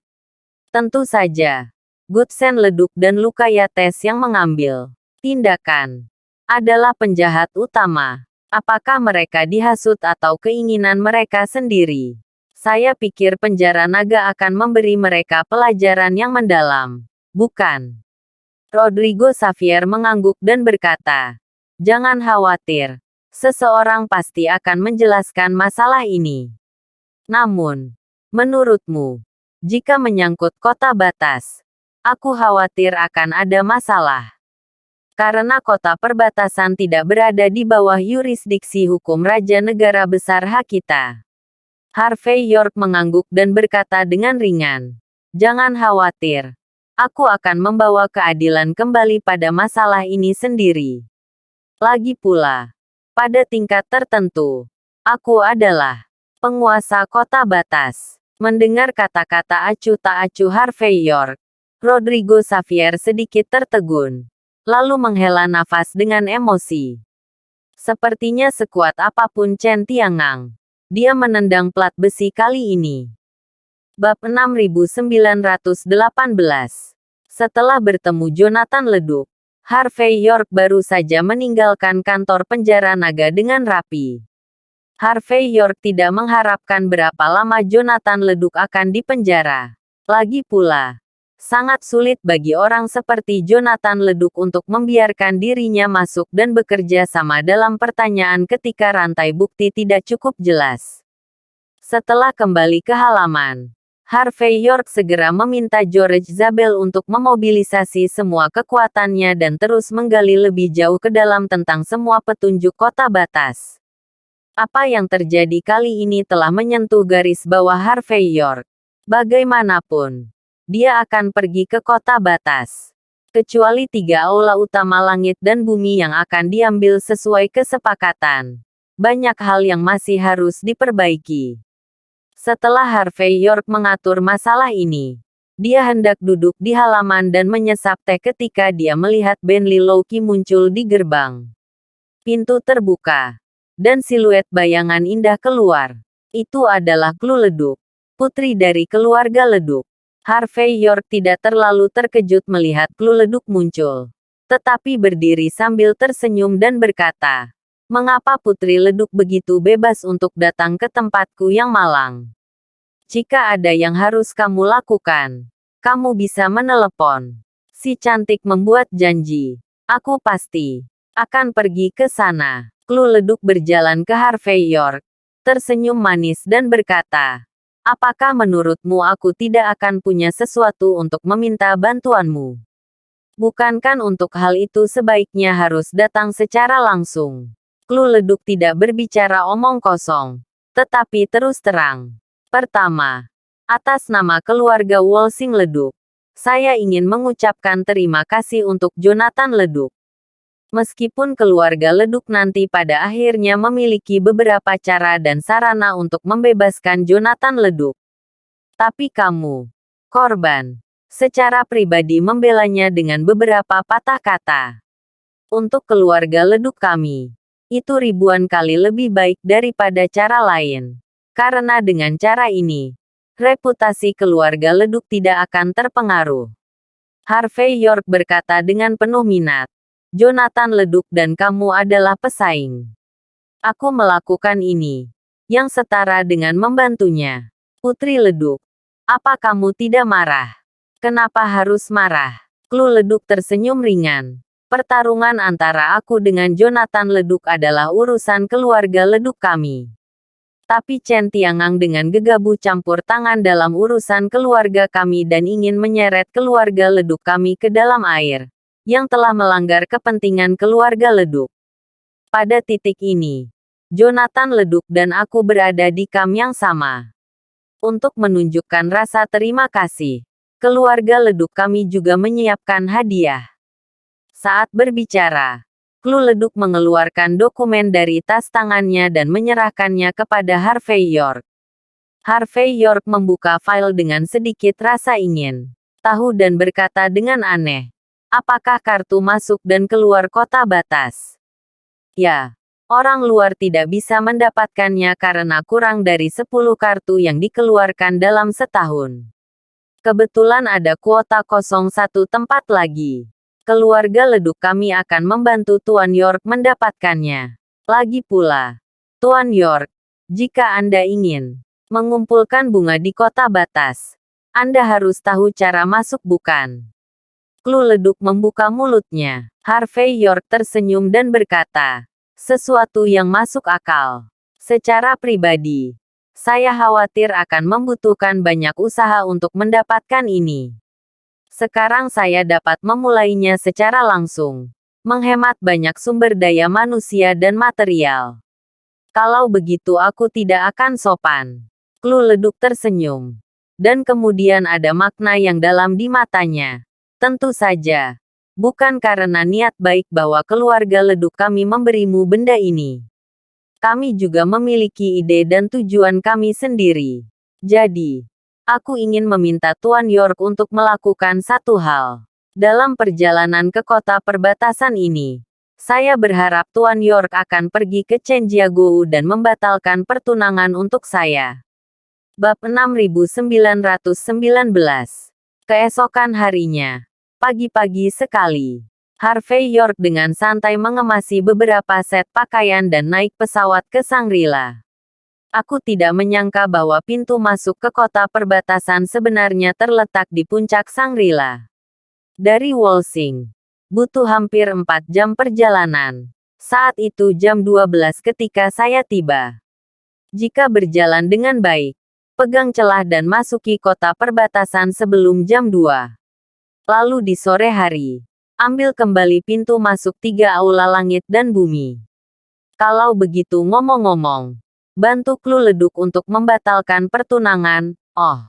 Tentu saja, Gutsen Leduk dan Luka Yates yang mengambil tindakan adalah penjahat utama. Apakah mereka dihasut atau keinginan mereka sendiri? Saya pikir penjara naga akan memberi mereka pelajaran yang mendalam. Bukan? Rodrigo Xavier mengangguk dan berkata, jangan khawatir. Seseorang pasti akan menjelaskan masalah ini. Namun, menurutmu, jika menyangkut kota batas, aku khawatir akan ada masalah. Karena kota perbatasan tidak berada di bawah yurisdiksi hukum Raja Negara Besar Hakita. Harvey York mengangguk dan berkata dengan ringan, "Jangan khawatir. Aku akan membawa keadilan kembali pada masalah ini sendiri. Lagi pula, pada tingkat tertentu, aku adalah penguasa kota batas." Mendengar kata-kata acuh tak acuh Harvey York, Rodrigo Xavier sedikit tertegun, lalu menghela nafas dengan emosi. Sepertinya sekuat apapun Chen Tiangang, dia menendang plat besi kali ini. Bab 6918. Setelah bertemu Jonathan Leduk, Harvey York baru saja meninggalkan kantor penjara naga dengan rapi. Harvey York tidak mengharapkan berapa lama Jonathan Leduk akan dipenjara. Lagi pula, sangat sulit bagi orang seperti Jonathan Leduk untuk membiarkan dirinya masuk dan bekerja sama dalam pertanyaan ketika rantai bukti tidak cukup jelas. Setelah kembali ke halaman, Harvey York segera meminta George Zabel untuk memobilisasi semua kekuatannya dan terus menggali lebih jauh ke dalam tentang semua petunjuk kota batas. Apa yang terjadi kali ini telah menyentuh garis bawah Harvey York. Bagaimanapun, dia akan pergi ke kota batas. Kecuali 3 aula utama langit dan bumi yang akan diambil sesuai kesepakatan. Banyak hal yang masih harus diperbaiki. Setelah Harvey York mengatur masalah ini, dia hendak duduk di halaman dan menyesap teh ketika dia melihat Benli Lowki muncul di gerbang. Pintu terbuka, dan siluet bayangan indah keluar. Itu adalah Klu Leduk, putri dari keluarga Leduk. Harvey York tidak terlalu terkejut melihat Klu Leduk muncul, tetapi berdiri sambil tersenyum dan berkata, "Mengapa Putri Leduk begitu bebas untuk datang ke tempatku yang malang? Jika ada yang harus kamu lakukan, kamu bisa menelepon." Si cantik membuat janji. "Aku pasti akan pergi ke sana." Klu Leduk berjalan ke Harvey York, tersenyum manis dan berkata, "Apakah menurutmu aku tidak akan punya sesuatu untuk meminta bantuanmu? Bukankah untuk hal itu sebaiknya harus datang secara langsung?" Klu Leduk tidak berbicara omong kosong, tetapi terus terang. "Pertama, atas nama keluarga Wolsing Leduk, saya ingin mengucapkan terima kasih untuk Jonathan Leduk. Meskipun keluarga Leduk nanti pada akhirnya memiliki beberapa cara dan sarana untuk membebaskan Jonathan Leduk, tapi kamu, korban, secara pribadi membelanya dengan beberapa patah kata. Untuk keluarga Leduk kami, itu ribuan kali lebih baik daripada cara lain. Karena dengan cara ini, reputasi keluarga Leduk tidak akan terpengaruh." Harvey York berkata dengan penuh minat, "Jonathan Leduk dan kamu adalah pesaing. Aku melakukan ini, yang setara dengan membantunya. Putri Leduk, apa kamu tidak marah?" "Kenapa harus marah?" Klu Leduk tersenyum ringan. "Pertarungan antara aku dengan Jonathan Leduk adalah urusan keluarga Leduk kami. Tapi Chen Tiangang dengan gegabah campur tangan dalam urusan keluarga kami dan ingin menyeret keluarga Leduk kami ke dalam air, yang telah melanggar kepentingan keluarga Leduk. Pada titik ini, Jonathan Leduk dan aku berada di kamp yang sama. Untuk menunjukkan rasa terima kasih, keluarga Leduk kami juga menyiapkan hadiah." Saat berbicara, Klu Leduk mengeluarkan dokumen dari tas tangannya dan menyerahkannya kepada Harvey York. Harvey York membuka file dengan sedikit rasa ingin tahu dan berkata dengan aneh, "Apakah kartu masuk dan keluar kota batas?" "Ya, orang luar tidak bisa mendapatkannya karena kurang dari 10 kartu yang dikeluarkan dalam setahun. Kebetulan ada kuota kosong 1 tempat lagi. Keluarga Leduk kami akan membantu Tuan York mendapatkannya. Lagi pula, Tuan York, jika Anda ingin mengumpulkan bunga di kota batas, Anda harus tahu cara masuk bukan?" Klu Leduk membuka mulutnya. Harvey York tersenyum dan berkata, "Sesuatu yang masuk akal. Secara pribadi, saya khawatir akan membutuhkan banyak usaha untuk mendapatkan ini. Sekarang saya dapat memulainya secara langsung, menghemat banyak sumber daya manusia dan material. Kalau begitu aku tidak akan sopan. Clue leduk tersenyum. Dan kemudian ada makna yang dalam di matanya. Tentu saja. Bukan karena niat baik bahwa keluarga leduk kami memberimu benda ini. Kami juga memiliki ide dan tujuan kami sendiri. Jadi, aku ingin meminta Tuan York untuk melakukan satu hal. Dalam perjalanan ke kota perbatasan ini, saya berharap Tuan York akan pergi ke Chenjiagou dan membatalkan pertunangan untuk saya. Bab 6919. Keesokan harinya, pagi-pagi sekali, Harvey York dengan santai mengemasi beberapa set pakaian dan naik pesawat ke Shangri-La. Aku tidak menyangka bahwa pintu masuk ke kota perbatasan sebenarnya terletak di puncak Shangri-La. Dari Wolsing, butuh hampir 4 jam perjalanan. Saat itu jam 12 ketika saya tiba. Jika berjalan dengan baik, pegang celah dan masuki kota perbatasan sebelum jam 2. Lalu di sore hari, ambil kembali pintu masuk 3 aula langit dan bumi. Kalau begitu ngomong-ngomong, bantu Clue leduk untuk membatalkan pertunangan. Oh,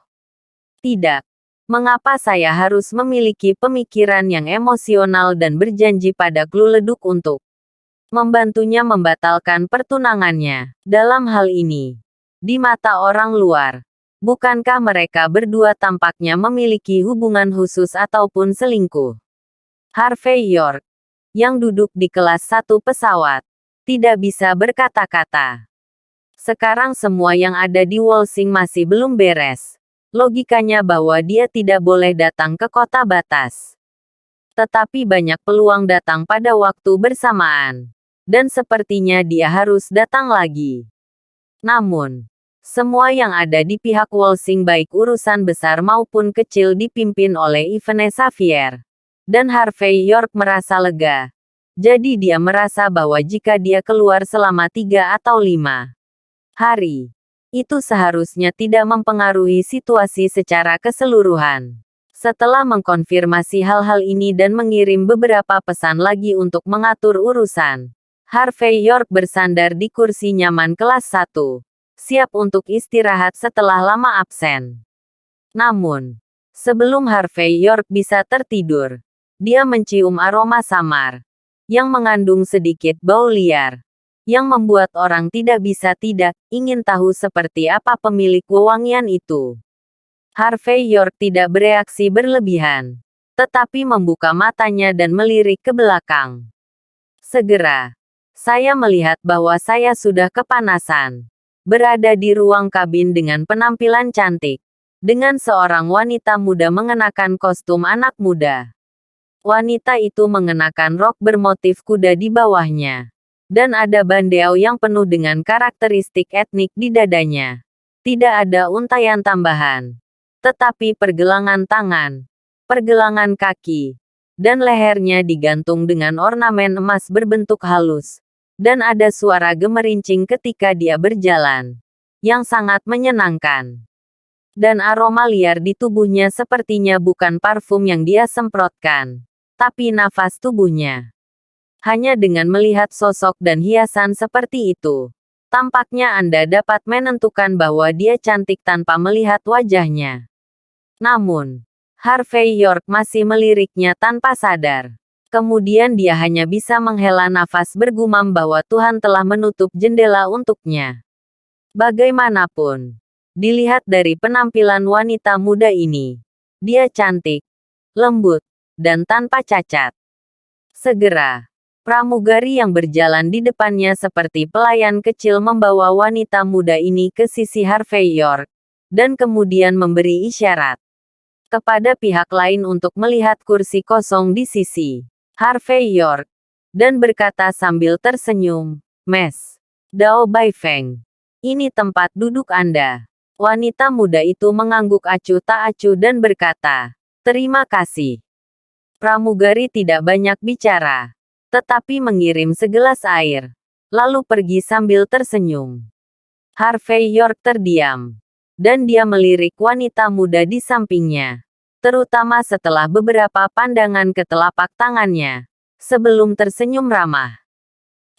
tidak. Mengapa saya harus memiliki pemikiran yang emosional dan berjanji pada Clue leduk untuk membantunya membatalkan pertunangannya? Dalam hal ini, di mata orang luar, bukankah mereka berdua tampaknya memiliki hubungan khusus ataupun selingkuh? Harvey York, yang duduk di kelas 1 pesawat, tidak bisa berkata-kata. Sekarang semua yang ada di Wolsing masih belum beres. Logikanya bahwa dia tidak boleh datang ke kota batas. Tetapi banyak peluang datang pada waktu bersamaan. Dan sepertinya dia harus datang lagi. Namun, semua yang ada di pihak Wolsing baik urusan besar maupun kecil dipimpin oleh Yvonne Xavier. Dan Harvey York merasa lega. Jadi dia merasa bahwa jika dia keluar selama 3 atau 5 hari, itu seharusnya tidak mempengaruhi situasi secara keseluruhan. Setelah mengkonfirmasi hal-hal ini dan mengirim beberapa pesan lagi untuk mengatur urusan, Harvey York bersandar di kursi nyaman kelas 1, siap untuk istirahat setelah lama absen. Namun, sebelum Harvey York bisa tertidur, dia mencium aroma samar, yang mengandung sedikit bau liar, yang membuat orang tidak bisa tidak ingin tahu seperti apa pemilik wewangian itu. Harvey York tidak bereaksi berlebihan, tetapi membuka matanya dan melirik ke belakang. Segera, saya melihat bahwa saya sudah kepanasan. Berada di ruang kabin dengan penampilan cantik, dengan seorang wanita muda mengenakan kostum anak muda. Wanita itu mengenakan rok bermotif kuda di bawahnya. Dan ada bandeau yang penuh dengan karakteristik etnik di dadanya. Tidak ada untaian tambahan. Tetapi pergelangan tangan, pergelangan kaki, dan lehernya digantung dengan ornamen emas berbentuk halus. Dan ada suara gemerincing ketika dia berjalan, yang sangat menyenangkan. Dan aroma liar di tubuhnya sepertinya bukan parfum yang dia semprotkan, tapi nafas tubuhnya. Hanya dengan melihat sosok dan hiasan seperti itu, tampaknya Anda dapat menentukan bahwa dia cantik tanpa melihat wajahnya. Namun, Harvey York masih meliriknya tanpa sadar. Kemudian dia hanya bisa menghela nafas bergumam bahwa Tuhan telah menutup jendela untuknya. Bagaimanapun, dilihat dari penampilan wanita muda ini, dia cantik, lembut, dan tanpa cacat. Segera, pramugari yang berjalan di depannya seperti pelayan kecil membawa wanita muda ini ke sisi Harvey York, dan kemudian memberi isyarat kepada pihak lain untuk melihat kursi kosong di sisi Harvey York, dan berkata sambil tersenyum, "Mes Dao Baifeng, ini tempat duduk Anda." Wanita muda itu mengangguk acuh tak acuh dan berkata, "Terima kasih." Pramugari tidak banyak bicara, tetapi mengirim segelas air, lalu pergi sambil tersenyum. Harvey York terdiam, dan dia melirik wanita muda di sampingnya, terutama setelah beberapa pandangan ke telapak tangannya, sebelum tersenyum ramah.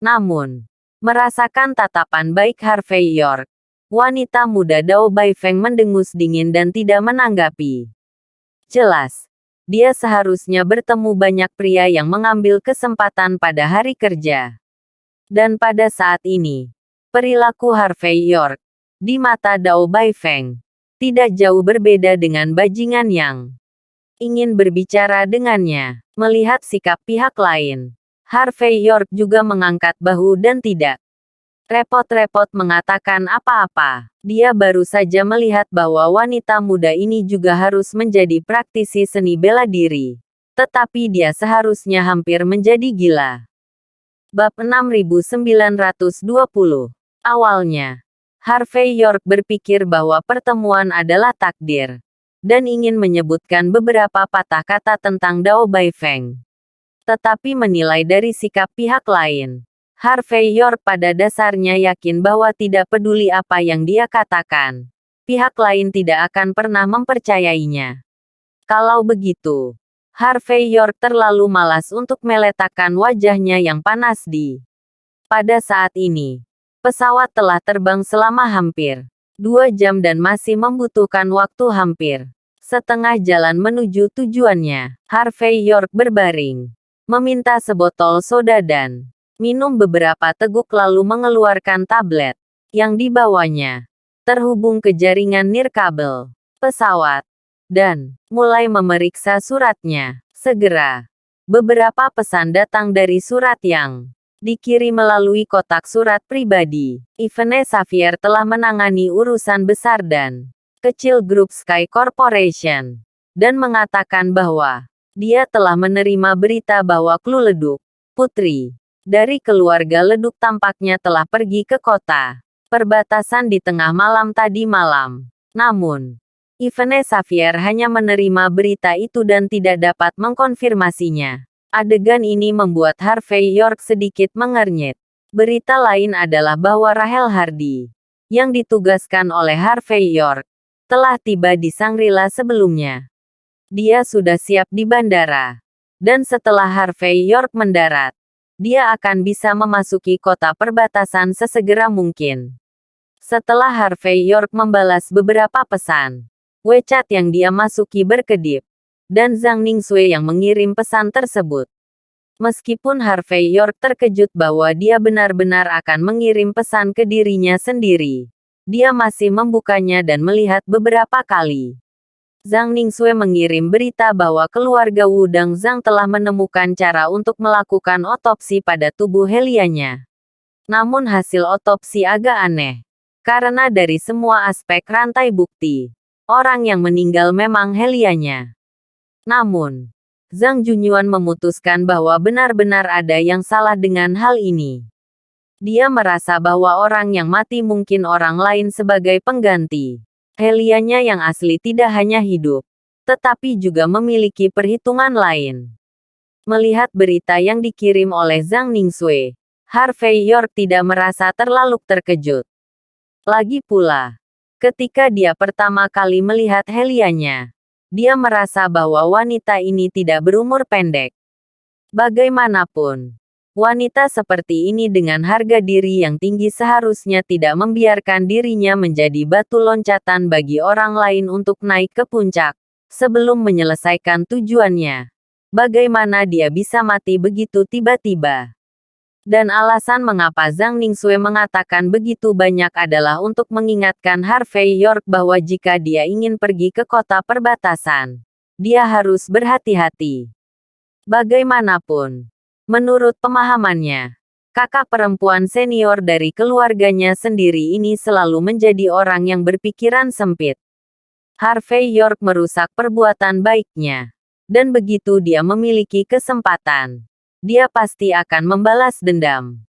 Namun, merasakan tatapan baik Harvey York, Wanita muda Dao Baifeng mendengus dingin dan tidak menanggapi. Jelas, dia seharusnya bertemu banyak pria yang mengambil kesempatan pada hari kerja. Dan pada saat ini, perilaku Harvey York, di mata Dao Baifeng, tidak jauh berbeda dengan bajingan yang ingin berbicara dengannya. Melihat sikap pihak lain, Harvey York juga mengangkat bahu dan tidak repot-repot mengatakan apa-apa. Dia baru saja melihat bahwa wanita muda ini juga harus menjadi praktisi seni bela diri. Tetapi dia seharusnya hampir menjadi gila. Bab 6920. Awalnya, Harvey York berpikir bahwa pertemuan adalah takdir, dan ingin menyebutkan beberapa patah kata tentang Dao Baifeng. Tetapi menilai dari sikap pihak lain, Harvey York pada dasarnya yakin bahwa tidak peduli apa yang dia katakan, pihak lain tidak akan pernah mempercayainya. Kalau begitu, Harvey York terlalu malas untuk meletakkan wajahnya yang panas di. Pada saat ini, pesawat telah terbang selama hampir 2 jam dan masih membutuhkan waktu hampir setengah jalan menuju tujuannya. Harvey York berbaring, meminta sebotol soda dan minum beberapa teguk lalu mengeluarkan tablet yang dibawanya, terhubung ke jaringan nirkabel pesawat, dan mulai memeriksa suratnya. Segera, beberapa pesan datang dari surat yang dikirim melalui kotak surat pribadi. Ivene Xavier telah menangani urusan besar dan kecil grup Sky Corporation, dan mengatakan bahwa dia telah menerima berita bahwa Klu Leduk, putri dari keluarga Leduk tampaknya telah pergi ke kota perbatasan di tengah malam tadi malam. Namun, Ivene Xavier hanya menerima berita itu dan tidak dapat mengkonfirmasinya. Adegan ini membuat Harvey York sedikit mengernyit. Berita lain adalah bahwa Rahel Hardy, yang ditugaskan oleh Harvey York, telah tiba di Shangri-La sebelumnya. Dia sudah siap di bandara. Dan setelah Harvey York mendarat, dia akan bisa memasuki kota perbatasan sesegera mungkin. Setelah Harvey York membalas beberapa pesan WeChat yang dia masuki berkedip, dan Zhang Ningsue yang mengirim pesan tersebut. Meskipun Harvey York terkejut bahwa dia benar-benar akan mengirim pesan ke dirinya sendiri, dia masih membukanya dan melihat beberapa kali. Zhang Ningsue mengirim berita bahwa keluarga Wudang Zhang telah menemukan cara untuk melakukan otopsi pada tubuh Helianya. Namun hasil otopsi agak aneh. Karena dari semua aspek rantai bukti, orang yang meninggal memang Helianya. Namun, Zhang Junyuan memutuskan bahwa benar-benar ada yang salah dengan hal ini. Dia merasa bahwa orang yang mati mungkin orang lain sebagai pengganti. Helianya yang asli tidak hanya hidup, tetapi juga memiliki perhitungan lain. Melihat berita yang dikirim oleh Zhang Ningsue, Harvey York tidak merasa terlalu terkejut. Lagi pula, ketika dia pertama kali melihat Helianya, dia merasa bahwa wanita ini tidak berumur pendek. Bagaimanapun, wanita seperti ini dengan harga diri yang tinggi seharusnya tidak membiarkan dirinya menjadi batu loncatan bagi orang lain untuk naik ke puncak, sebelum menyelesaikan tujuannya. Bagaimana dia bisa mati begitu tiba-tiba? Dan alasan mengapa Zhang Ningsue mengatakan begitu banyak adalah untuk mengingatkan Harvey York bahwa jika dia ingin pergi ke kota perbatasan, dia harus berhati-hati. Bagaimanapun, menurut pemahamannya, kakak perempuan senior dari keluarganya sendiri ini selalu menjadi orang yang berpikiran sempit. Harvey York merusak perbuatan baiknya. Dan begitu dia memiliki kesempatan, dia pasti akan membalas dendam.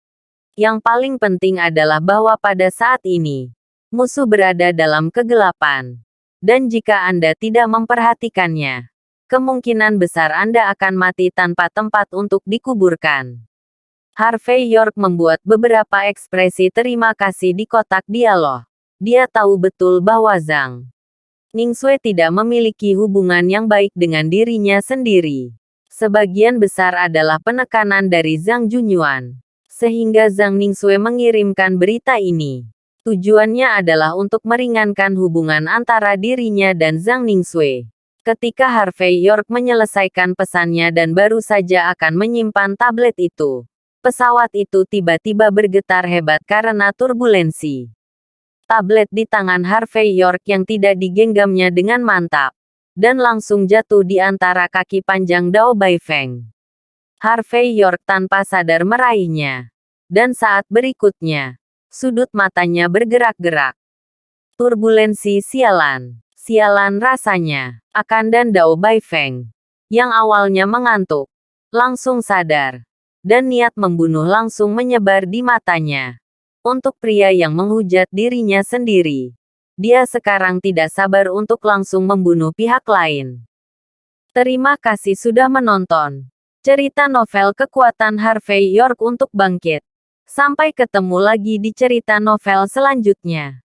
Yang paling penting adalah bahwa pada saat ini, musuh berada dalam kegelapan. Dan jika Anda tidak memperhatikannya, kemungkinan besar Anda akan mati tanpa tempat untuk dikuburkan. Harvey York membuat beberapa ekspresi terima kasih di kotak dialog. Dia tahu betul bahwa Zhang Ningsue tidak memiliki hubungan yang baik dengan dirinya sendiri. Sebagian besar adalah penekanan dari Zhang Junyuan, sehingga Zhang Ningsue mengirimkan berita ini. Tujuannya adalah untuk meringankan hubungan antara dirinya dan Zhang Ningxue. Ketika Harvey York menyelesaikan pesannya dan baru saja akan menyimpan tablet itu, pesawat itu tiba-tiba bergetar hebat karena turbulensi. Tablet di tangan Harvey York yang tidak digenggamnya dengan mantap, dan langsung jatuh di antara kaki panjang Dao Baifeng. Harvey York tanpa sadar meraihnya. Dan saat berikutnya, sudut matanya bergerak-gerak. Turbulensi sialan. Sialan rasanya. Akan dan Dao Baifeng, yang awalnya mengantuk, langsung sadar. Dan niat membunuh langsung menyebar di matanya. Untuk pria yang menghujat dirinya sendiri, dia sekarang tidak sabar untuk langsung membunuh pihak lain. Terima kasih sudah menonton cerita novel Kekuatan Harvey York untuk Bangkit. Sampai ketemu lagi di cerita novel selanjutnya.